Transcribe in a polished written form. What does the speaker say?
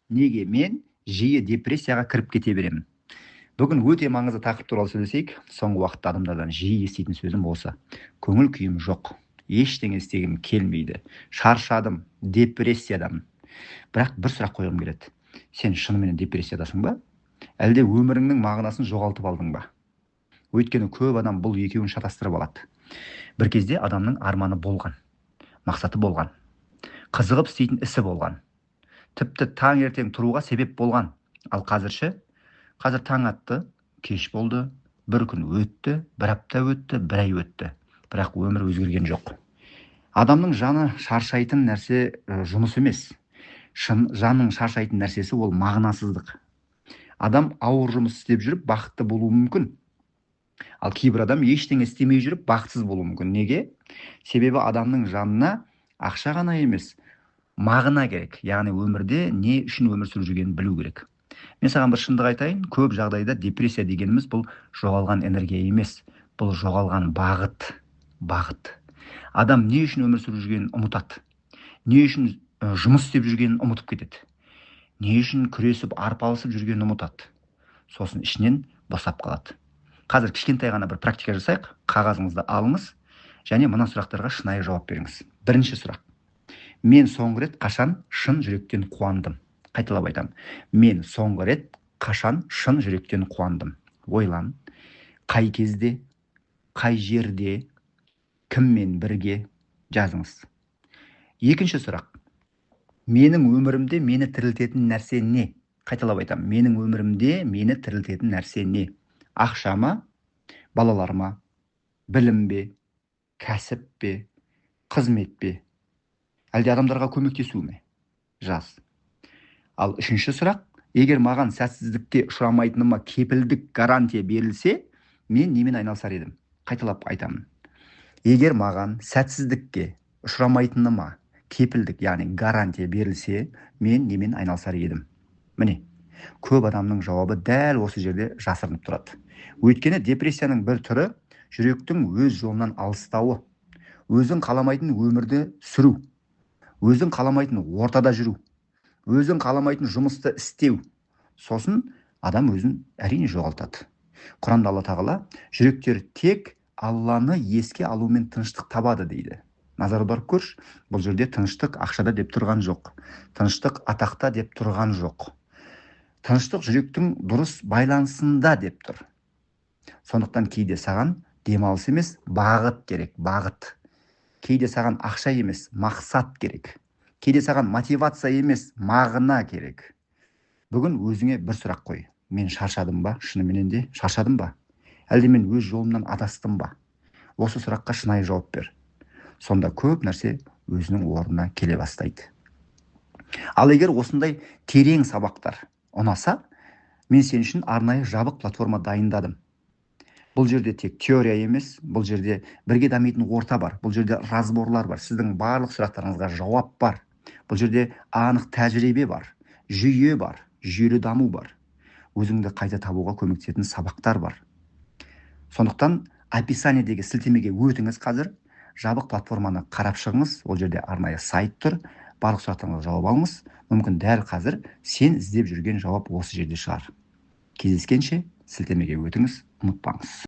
Неге мен жиі депрессияға кіріп кете беремін? Бүгін өте маңызды тақырып туралы сөйлесейік. Соңғы уақытта адамдардан жиі еститін сөзім осы. Көңіл күйім жоқ. Ештеңе істегім келмейді. Шаршадым, депрессиядамын. Бірақ бір сұрақ қойғым келеді. Сен шынымен депрессиядасың ба? Әлде өміріңнің мағынасын жоғалтып алдың ба? Өйткені көп адам бұл екеуін шатастырып алады. Бір кезде адамның арманы болған, мақсаты болған, қызығып істейтін ісі болған, тіпті таңертең тұруға себеп болған. Ал қазір таң атты, кеш болды, бір күн өтті, бір апта өтті, бір ай өтті. Бірақ өмір өзгерген жоқ. Адамның жаны шаршайтын нәрсе жұмыс емес. Жанның шаршайтын нәрсесі ол мағынасыздық. Адам ауыр жұмыс істеп жүріп бақытты болуы мүмкін. Ал кейбір адам ештеңе істемей жүріп бақытсыз болуы мүмкін. Неге? Себебі адамның жанына ақша ғана емес, мағына керек. Яғни өмірде не үшін өмір сүріп жүргенін білу керек. Мен саған бір шындық айтайын, көп жағдайда депрессия дегеніміз бұл жоғалған энергия емес, бұл жоғалған бағыт. Адам не үшін өмір сүріп жүргенін ұмытады. Не үшін жұмыс істеп жүргенін ұмытып кетеді. Не үшін күресіп, арпалысып жүргенін ұмытады. Сосын ішінен босап қалады. Қазір кішкентай ғана бір практика жасайық. Қағазыңызды алыңыз және мына сұрақтарға шынайы жауап беріңіз. Бірінші сұрақ. Мен соңғы рет қашан шын жүректен қуандым? Қайталап айтамын. Мен соңғы рет қашан шын жүректен қуандым? Ойлан. Қай кезде, қай жерде, кіммен бірге? Жазыңыз. Екінші сұрақ. Менің өмірімде мені тірілтетін нәрсе не? Қайталап айтамын. Менің өмірімде мені тірілтетін нәрсе не? Ақша ма, балалар ма, білім бе, кәсіп пе, қызмет пе? Әлде адамдарға көмектесу ме? Жаз. Ал үшінші сұрақ, егер маған сәтсіздікке ұшырамайтыныма кепілдік гарантия берілсе, мен немен айналысар едім? Қайталап айтамын. Егер маған сәтсіздікке ұшырамайтыныма кепілдік, яғни гарантия берілсе, мен немен айналысар едім? Міне, көп адамның жауабы дәл осы жерде жасырынып тұрады. Өйткені депрессияның бір түрі жүректің өз жолынан алыстауы, өзің қаламайтын өмірді сүру, өзің қаламайтын ортада жүру, өзің қаламайтын жұмысты істеу. Сосын адам өзін әрине жоғалтады. Құранда Алла тағала жүректер тек Алланы еске алумен тыныштық табады дейді. Назар аударып көрші, бұл жерде тыныштық ақшада деп тұрған жоқ. Тыныштық атақта деп тұрған жоқ. Тыныштық жүректің дұрыс байланысында деп тұр. Сондықтан кейде саған демалыс емес, бағыт керек, бағыт. Кейде саған ақша емес, мақсат керек. Кейде саған мотивация емес, мағына керек. Бүгін өзіңе бір сұрақ қой. Мен шаршадым ба? Шынымен де шаршадым ба? Әлде мен өз жолымнан адастым ба? Осы сұраққа шынайы жауап бер. Сонда көп нәрсе өзінің орнына келе бастайды. Ал егер осындай терең сабақтар ұнаса, мен сен үшін арнайы жабық платформа дайындадым. Бұл жерде тек теория емес, бұл жерде бірге дамитын орта бар, бұл жерде разборлар бар, сіздің барлық сұрақтарыңызға жауап бар. Бұл жерде анық тәжірибе бар, жүйе бар, жүйелі даму бар, өзіңді қайта табуға көмектесетін сабақтар бар. Сондықтан описаниедегі сілтемеге өтіңіз қазір, жабық платформаны қарап шығыңыз, ол жерде арнайы сайт тұр, барлық сұрақтарыңызға жауап алыңыз. Мүмкін дәл қазір сен іздеп жүрген жауап осы жерде шығар. Кездескенше сілтемеге өтіңіз, ұмытпаңыз.